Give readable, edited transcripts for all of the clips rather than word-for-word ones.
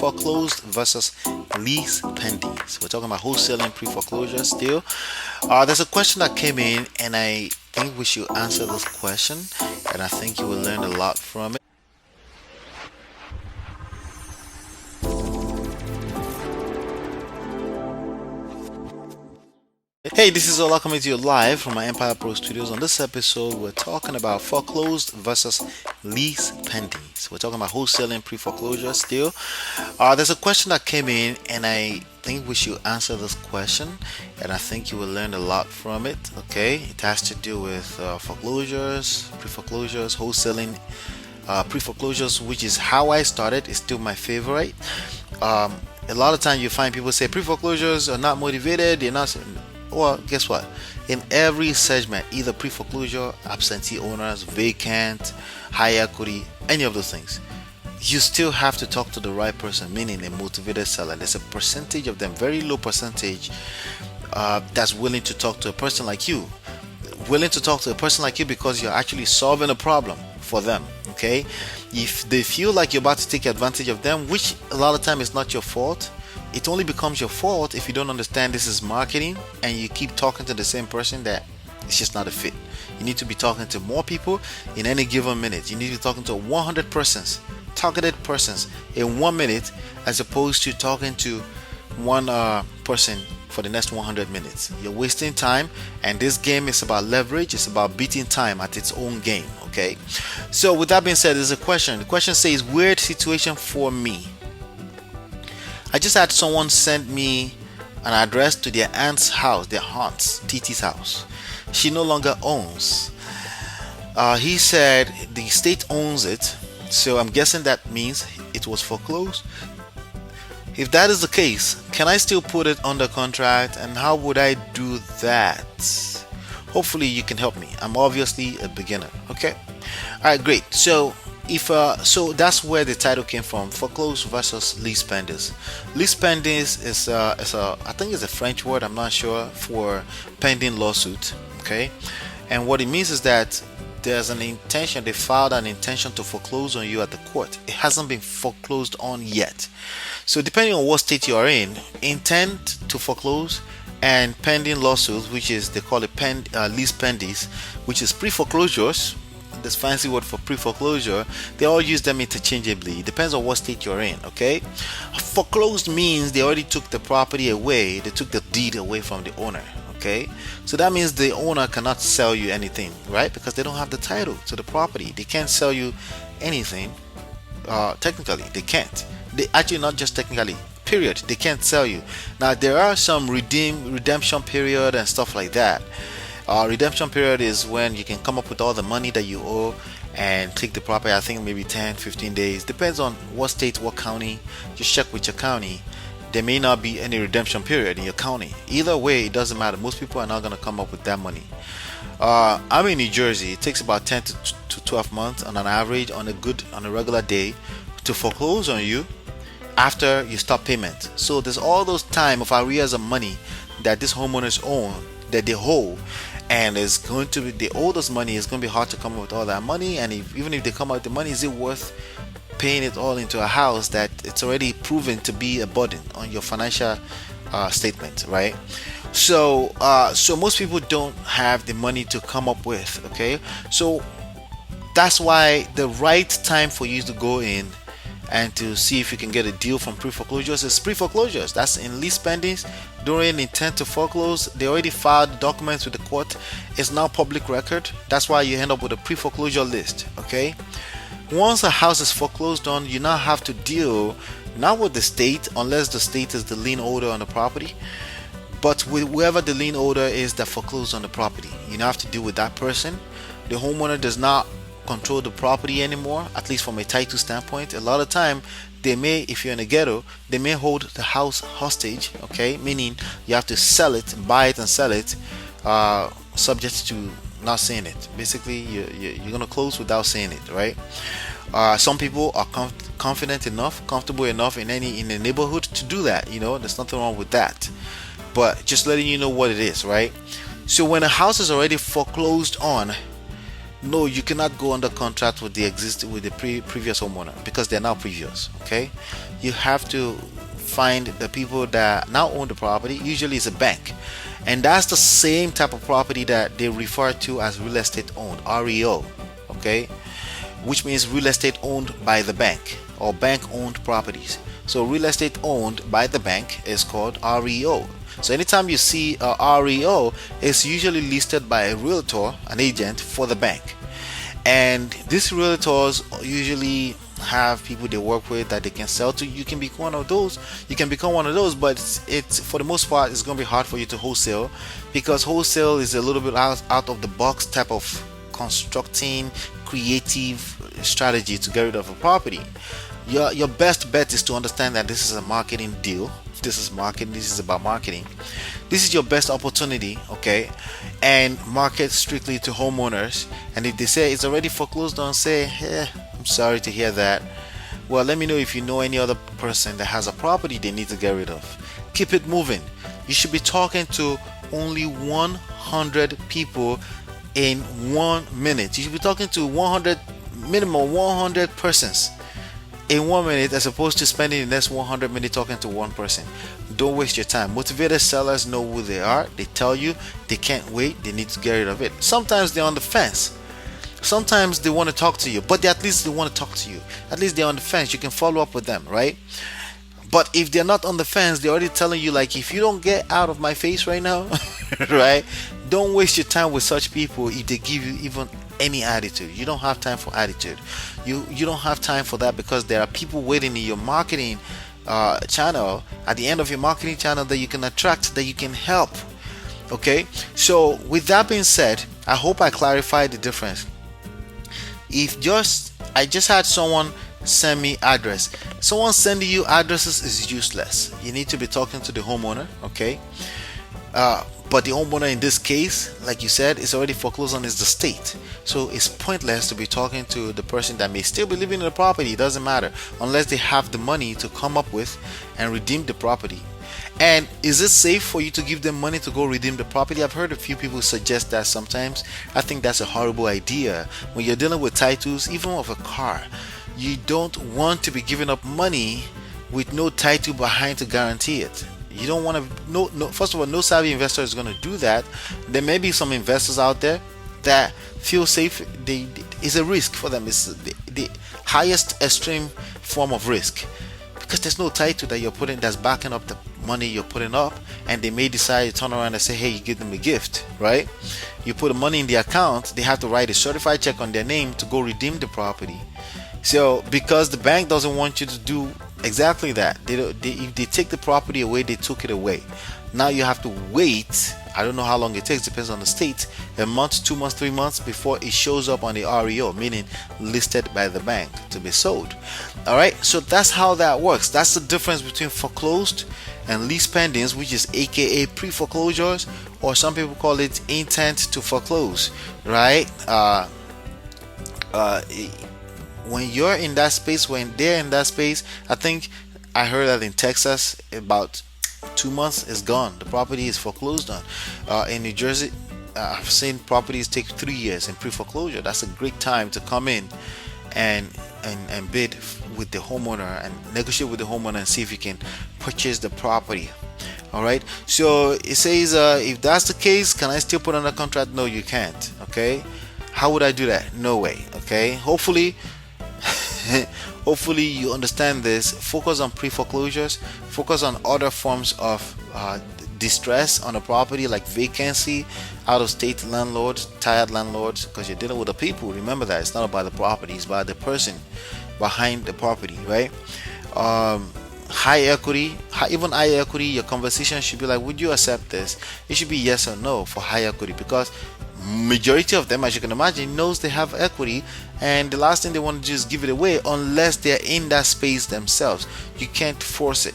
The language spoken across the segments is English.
foreclosed versus LIS-PENDIS. We're talking about wholesaling pre-foreclosure still. There's a question that came in, and I think we should answer this question, and I think you will learn a lot from it. Hey, this is Ola coming to you live from my MyEmpirePRO studios. On this episode, we're talking about foreclosed versus LIS-PENDIS. We're talking about wholesaling pre-foreclosure still. There's a question that came in, and I think we should answer this question, and I think you will learn a lot from it. Okay, it has to do with foreclosures, pre-foreclosures, wholesaling pre-foreclosures, which is how I started. It's still my favorite. A lot of times you find people say pre-foreclosures are not motivated, they're not. Well, guess what? In every segment, either pre-foreclosure, absentee owners, vacant, high equity, any of those things, you still have to talk to the right person, meaning a motivated seller. There's a percentage of them, very low percentage, that's willing to talk to a person like you. Willing to talk to a person like you because you're actually solving a problem for them. Okay? If they feel like you're about to take advantage of them, which a lot of time is not your fault, it only becomes your fault if you don't understand this is marketing and you keep talking to the same person that it's just not a fit. You need to be talking to more people in any given minute. You need to be talking to 100 persons, targeted persons in 1 minute, as opposed to talking to one person for the next 100 minutes. You're wasting time, and this game is about leverage. It's about beating time at its own game. Okay, so with that being said, there's a question. The question says, weird situation for me. I just had someone send me an address to their aunt's house, their aunt's TT's house. She no longer owns. He said the state owns it, so I'm guessing that means it was foreclosed. If that is the case, can I still put it under contract, and how would I do that? Hopefully you can help me. I'm obviously a beginner. Okay, all right, great. So so that's where the title came from: foreclosed versus LIS-PENDIS. LIS-PENDIS is I think it's a French word, I'm not sure, for pending lawsuit. Okay, and what it means is that there's an intention, they filed an intention to foreclose on you at the court. It hasn't been foreclosed on yet. So depending on what state you are in, intent to foreclose and pending lawsuits, which is, they call it LIS-PENDIS, which is pre-foreclosures. This fancy word for pre-foreclosure, they all use them interchangeably. It depends on what state you're in. Okay, foreclosed means they already took the property away, they took the deed away from the owner. Okay, so that means the owner cannot sell you anything, right? Because they don't have the title to the property. They can't sell you anything. Technically they can't. They actually, not just technically, period, they can't sell you. Now there are some redemption period and stuff like that. Redemption period is when you can come up with all the money that you owe and take the property. I think maybe 10-15 days, depends on what state, what county. Just check with your county. There may not be any redemption period in your county. Either way, it doesn't matter. Most people are not going to come up with that money. I'm in New Jersey. It takes about 10 to 12 months on an average, on a regular day, to foreclose on you after you stop payment. So there's all those time of arrears of money that these homeowners own, that they owe, and it's going to be, they owe this money. It's going to be hard to come up with all that money. And even if they come out with the money, is it worth paying it all into a house that it's already proven to be a burden on your financial statement, right? So most people don't have the money to come up with. Okay, so that's why the right time for you to go in and to see if you can get a deal from pre-foreclosures is pre-foreclosures. That's in LIS-PENDIS. During intent to foreclose, they already filed documents with the court. It's now public record. That's why you end up with a pre-foreclosure list. Okay, once a house is foreclosed on, you now have to deal not with the state, unless the state is the lien holder on the property, but with whoever the lien holder is that foreclosed on the property. You now have to deal with that person. The homeowner does not control the property anymore, at least from a title standpoint. A lot of time they may, if you're in a ghetto, they may hold the house hostage. Okay, meaning you have to sell it, buy it and sell it, subject to not seeing it. Basically you're gonna close without seeing it, right? Some people are confident enough, comfortable enough in the neighborhood to do that. There's nothing wrong with that, but just letting you know what it is, right? So when a house is already foreclosed on, no, you cannot go under contract with the previous homeowner because they're now previous. Okay, you have to find the people that now own the property. Usually it's a bank, and that's the same type of property that they refer to as real estate owned, REO. Okay, which means real estate owned by the bank or bank owned properties. So real estate owned by the bank is called REO. So anytime you see a REO, it's usually listed by a realtor, an agent for the bank. And these realtors usually have people they work with that they can sell to. You can become one of those. But it's for the most part, it's going to be hard for you to wholesale, because wholesale is a little bit out of the box type of constructing creative strategy to get rid of a property. Your best bet is to understand that this is a marketing deal. This is marketing. This is about marketing. This is your best opportunity, okay? And market strictly to homeowners. And if they say it's already foreclosed on, say, I'm sorry to hear that. Well, let me know if you know any other person that has a property they need to get rid of. Keep it moving. You should be talking to only 100 people in 1 minute. You should be talking to minimum 100 persons in 1 minute, as opposed to spending the next 100 minutes talking to one person. Don't waste your time. Motivated sellers know who they are. They tell you they can't wait, they need to get rid of it. Sometimes they're on the fence. Sometimes they want to talk to you, but at least they want to talk to you. At least they're on the fence. You can follow up with them, right? But if they're not on the fence, they're already telling you, like, if you don't get out of my face right now, right? Don't waste your time with such people if they give you even any attitude. You don't have time for attitude. You don't have time for that, because there are people waiting in your marketing channel, at the end of your marketing channel, that you can attract, that you can help. Okay, so with that being said, I hope I clarified the difference. I just had someone send me address. Someone sending you addresses is useless. You need to be talking to the homeowner, okay? But the homeowner in this case, like you said, is already foreclosed on, is the state. So it's pointless to be talking to the person that may still be living in the property. It doesn't matter unless they have the money to come up with and redeem the property. And is it safe for you to give them money to go redeem the property? I've heard a few people suggest that sometimes. I think that's a horrible idea. When you're dealing with titles, even of a car, you don't want to be giving up money with no title behind to guarantee it. You don't want to. No. First of all, no savvy investor is going to do that. There may be some investors out there that feel safe. It's a risk for them. It's the highest extreme form of risk, because there's no title that you're putting that's backing up the money you're putting up, and they may decide to turn around and say, hey, you give them a gift, right? You put the money in the account, they have to write a certified check on their name to go redeem the property. So because the bank doesn't want you to do exactly that, if they take the property away, they took it away. Now you have to wait. I don't know how long it takes, depends on the state, a month, 2 months, 3 months before it shows up on the REO, meaning listed by the bank to be sold. All right, so that's how that works. That's the difference between foreclosed and LIS-PENDIS, which is aka pre-foreclosures, or some people call it intent to foreclose, right? When you're in that space, when they're in that space, I think I heard that in Texas, about 2 months is gone. The property is foreclosed on. In New Jersey, I've seen properties take 3 years in pre-foreclosure. That's a great time to come in and bid with the homeowner and negotiate with the homeowner and see if you can purchase the property. All right, so it says if that's the case, can I still put under contract? No, you can't. Okay, how would I do that? No way. Okay, hopefully you understand this. Focus on pre-foreclosures, focus on other forms of distress on a property, like vacancy, out-of-state landlords, tired landlords, because you're dealing with the people. Remember that it's not about the property, it's about the person behind the property, right? High equity, even high equity, your conversation should be like, would you accept this? It should be yes or no for high equity, because majority of them, as you can imagine, knows they have equity, and the last thing they want to do is give it away unless they're in that space themselves. You can't force it.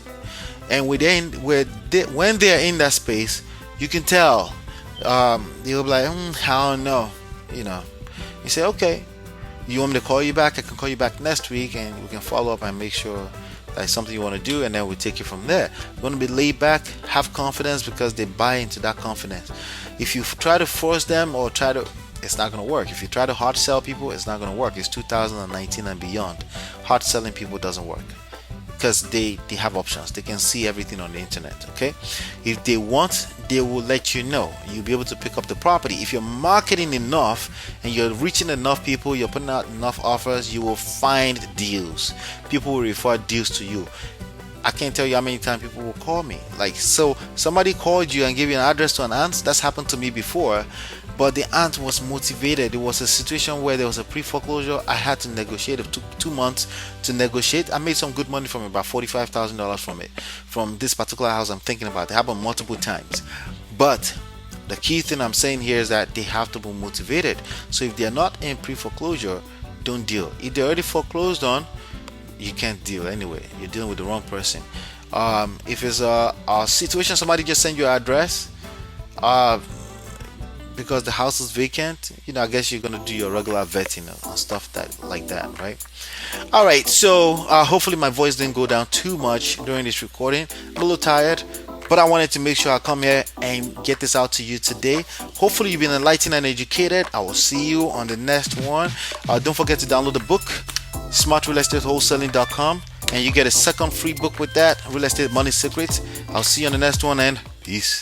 And when they're in that space, you can tell. They'll be like, I don't know. You say, okay, you want me to call you back? I can call you back next week, and we can follow up and make sure that's something you want to do, and then we take it from there. You want to be laid back, have confidence, because they buy into that confidence. If you try to force them or try to it's not going to work. If you try to hard sell people, it's not going to work. It's 2019 and beyond. Hard selling people doesn't work because they have options. They can see everything on the internet. Okay, if they want, they will let you know. You'll be able to pick up the property. If you're marketing enough and you're reaching enough people, you're putting out enough offers, you will find deals. People will refer deals to you. I can't tell you how many times people will call me. Like, so somebody called you and gave you an address to an aunt. That's happened to me before, but the aunt was motivated. It was a situation where there was a pre-foreclosure. I had to negotiate. It took 2 months to negotiate. I made some good money from it, about $45,000 from it, from this particular house I'm thinking about. It happened multiple times. But the key thing I'm saying here is that they have to be motivated. So if they're not in pre-foreclosure, don't deal. If they're already foreclosed on, you can't deal anyway. You're dealing with the wrong person. If it's a situation, somebody just send you an address because the house is vacant, I guess you're gonna do your regular vetting and stuff like that, right? All right, so hopefully my voice didn't go down too much during this recording. I'm a little tired, but I wanted to make sure I come here and get this out to you today. Hopefully you've been enlightened and educated. I will see you on the next one. Don't forget to download the book, smartrealestatewholesaling.com, and you get a second free book with that, Real Estate Money Secrets. I'll see you on the next one, and peace.